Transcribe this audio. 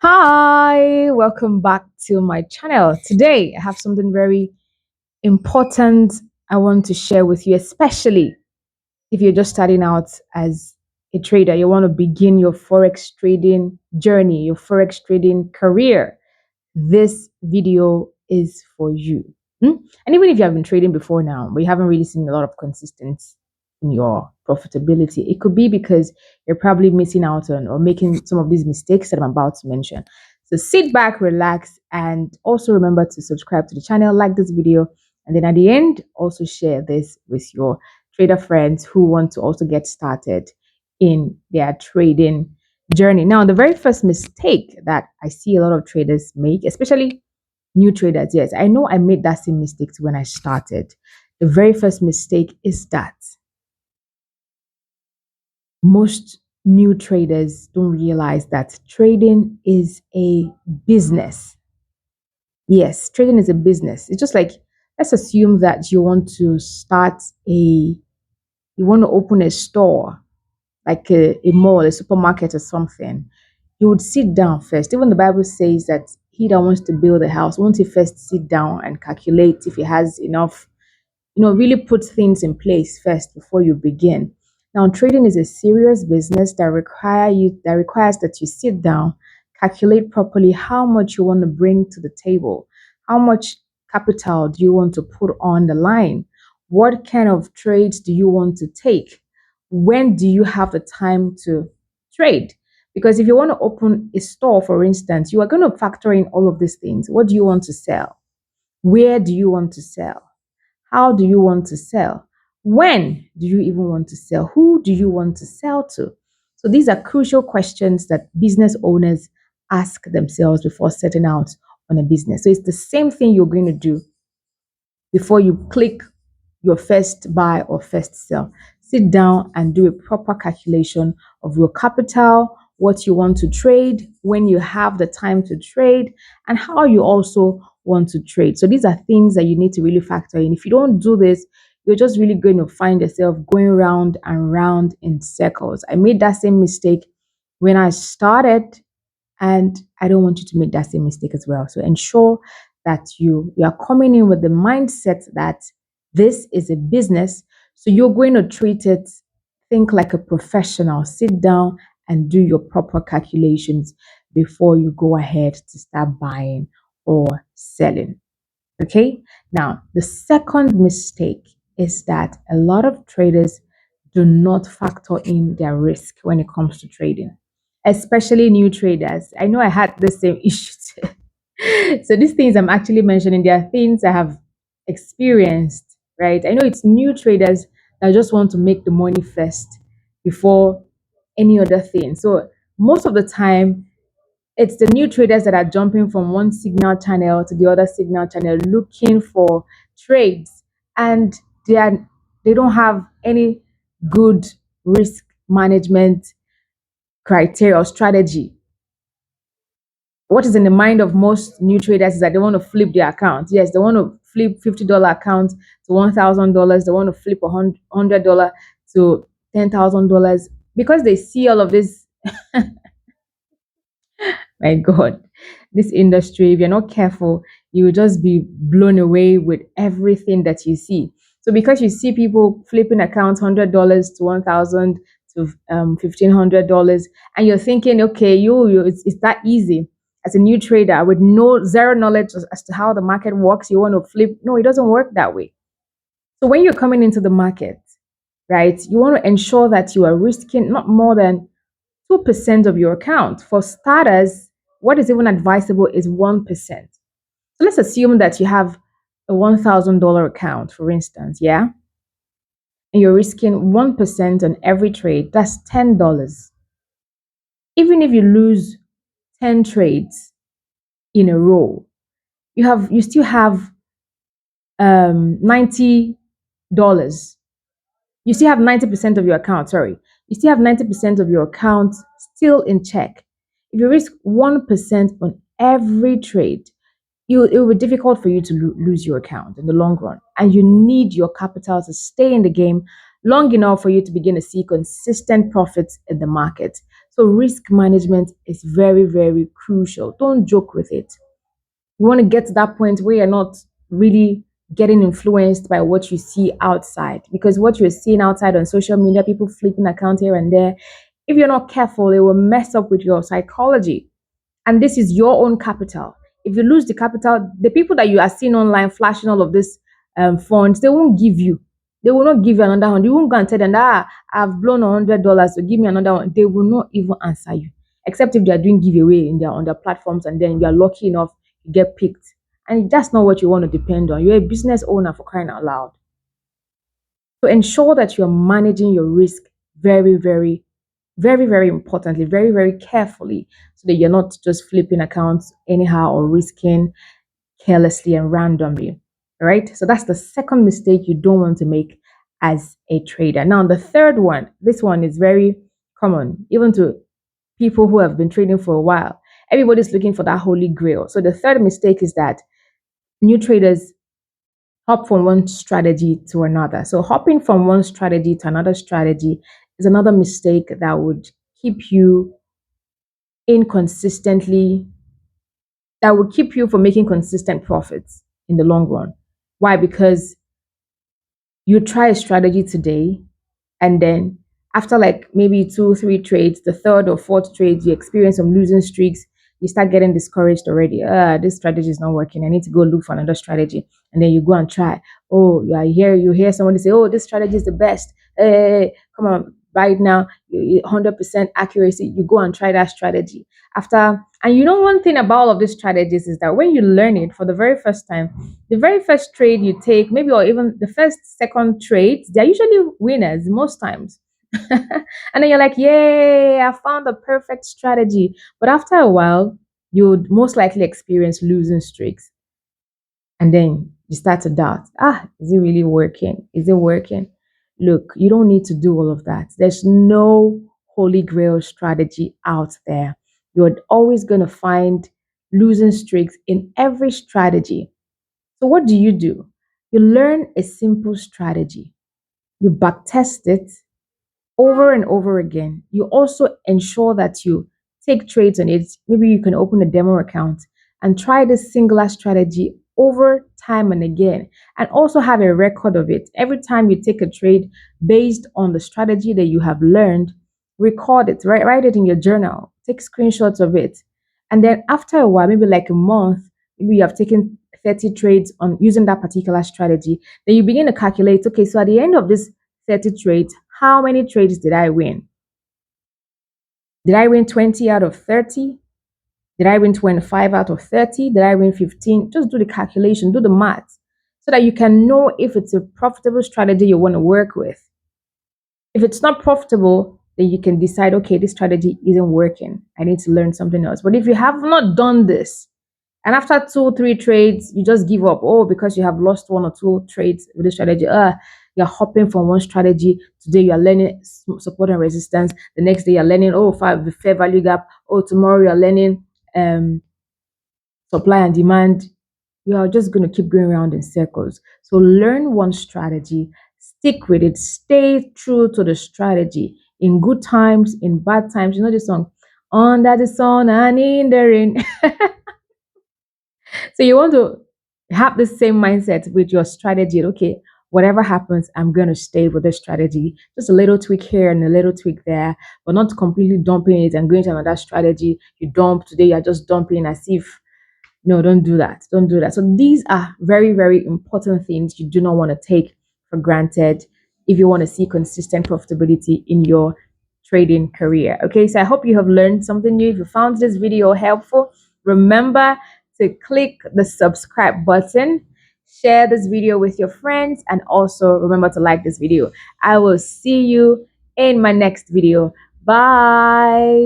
Hi, welcome back to my channel. Today, I have something very important I want to share with you, especially if you're just starting out as a trader. You want to begin your Forex trading journey, your Forex trading career. This video is for you. And even if you have been trading before now, but you haven't really seen a lot of consistency in your profitability, it could be because you're probably missing out on or making some of these mistakes that I'm about to mention. So sit back, relax, and also remember to subscribe to the channel, like this video, and then at the end, also share this with your trader friends who want to also get started in their trading journey. Now, the very first mistake that I see a lot of traders make, especially new traders, yes, I know I made that same mistake when I started. The very first mistake is that most new traders don't realize that trading is a business. Yes, trading is a business. It's just like, let's assume that you want to open a store, like a mall, a supermarket or something. You would sit down first. Even the Bible says that he that wants to build a house, wants to first sit down and calculate if he has enough, really put things in place first before you begin. Now, trading is a serious business that requires that you sit down, calculate properly how much you want to bring to the table, how much capital do you want to put on the line, what kind of trades do you want to take, when do you have the time to trade? Because if you want to open a store, for instance, you are going to factor in all of these things. What do you want to sell? Where do you want to sell? How do you want to sell? When do you even want to sell? Who do you want to sell to? So these are crucial questions that business owners ask themselves before setting out on a business. So it's the same thing you're going to do before you click your first buy or first sell. Sit down and do a proper calculation of your capital, what you want to trade, when you have the time to trade, and how you also want to trade. So these are things that you need to really factor in. If you don't do this, you're just really going to find yourself going round and round in circles. I made that same mistake when I started, and I don't want you to make that same mistake as well. So ensure that you are coming in with the mindset that this is a business. So you're going to treat it, think like a professional, sit down and do your proper calculations before you go ahead to start buying or selling. Okay. Now, the second mistake is that a lot of traders do not factor in their risk when it comes to trading, especially new traders. I know I had the same issue too. So these things I'm actually mentioning, they are things I have experienced, right? I know it's new traders that just want to make the money first before any other thing. So most of the time, it's the new traders that are jumping from one signal channel to the other signal channel looking for trades, and they are they don't have any good risk management criteria or strategy. What is in the mind of most new traders is that they want to flip their account. Yes, they want to flip $50 account to $1,000. They want to flip $100 to $10,000 because they see all of this. My God, this industry, if you're not careful, you will just be blown away with everything that you see. So because you see people flipping accounts $100 to 1,000 to $1,500, and you're thinking, okay, it's that easy. As a new trader with no zero knowledge as to how the market works, you want to flip. No, it doesn't work that way. So when you're coming into the market, right, you want to ensure that you are risking not more than 2% of your account. For starters, what is even advisable is 1%. So let's assume that you have a $1,000 account, for instance, yeah? And you're risking 1% on every trade. That's $10. Even if you lose 10 trades in a row, you still have $90. You still have 90% of your account, sorry. You still have 90% of your account still in check. If you risk 1% on every trade, it will be difficult for you to lose your account in the long run. And you need your capital to stay in the game long enough for you to begin to see consistent profits in the market. So risk management is very, very crucial. Don't joke with it. You want to get to that point where you're not really getting influenced by what you see outside, because what you're seeing outside on social media, people flipping account here and there, if you're not careful, it will mess up with your psychology. And this is your own capital. If you lose the capital, the people that you are seeing online flashing all of this funds, they won't give you. They will not give you another one. You won't go and tell them that I've blown $100, so give me another one. They will not even answer you, except if they are doing giveaway in their on their platforms, and then you are lucky enough to get picked. And that's not what you want to depend on. You're a business owner, for crying out loud. So ensure that you're managing your risk very, very, very, very importantly, very, very carefully, so that you're not just flipping accounts anyhow or risking carelessly and randomly. All right. So that's the second mistake you don't want to make as a trader. Now, the third one, this one is very common, even to people who have been trading for a while. Everybody's looking for that holy grail. So the third mistake is that new traders hop from one strategy to another. So hopping from one strategy to another strategy is another mistake that would keep you inconsistently, that would keep you from making consistent profits in the long run. Why? Because you try a strategy today, and then after like maybe two, three trades, the third or fourth trade, you experience some losing streaks, you start getting discouraged already. This strategy is not working. I need to go look for another strategy. And then you go and try. Oh, you hear somebody say, oh, this strategy is the best. Hey, come on, buy it now. 100% accuracy. You go and try that strategy. And you know, one thing about all of these strategies is that when you learn it for the very first time, the very first trade you take, maybe, or even the first, second trades, they're usually winners most times. And then you're like, yay, I found the perfect strategy. But after a while, you would most likely experience losing streaks. And then you start to doubt, is it really working? Is it working? Look, you don't need to do all of that. There's no holy grail strategy out there. You're always going to find losing streaks in every strategy. So what do? You learn a simple strategy. You backtest it over and over again. You also ensure that you take trades on it. Maybe you can open a demo account and try this singular strategy over time and again, and also have a record of it. Every time you take a trade based on the strategy that you have learned, record it, write it in your journal, take screenshots of it. And then after a while, maybe like a month, maybe you have taken 30 trades on using that particular strategy. Then you begin to calculate, okay, so at the end of this 30 trades, how many trades did I win? Did I win 20 out of 30? Did I win 25 out of 30? Did I win 15? Just do the calculation, do the math, so that you can know if it's a profitable strategy you want to work with. If it's not profitable, then you can decide, okay, this strategy isn't working. I need to learn something else. But if you have not done this, and after 2, 3 trades, you just give up. Oh, because you have lost 1 or 2 trades with the strategy. You're hopping from one strategy. Today you're learning support and resistance. The next day you're learning, the fair value gap. Oh, tomorrow you're learning supply and demand. You are just going to keep going around in circles. So learn one strategy, stick with it, stay true to the strategy in good times, in bad times. You know the song, under the sun and in the rain. So you want to have the same mindset with your strategy. Okay, whatever happens, I'm going to stay with this strategy. Just a little tweak here and a little tweak there, but not completely dumping it and going to another strategy. You dump today, you're just dumping as if, no, don't do that. Don't do that. So these are very, very important things you do not want to take for granted if you want to see consistent profitability in your trading career. Okay, so I hope you have learned something new. If you found this video helpful, remember to click the subscribe button, share this video with your friends, and also remember to like this video. I will see you in my next video. Bye.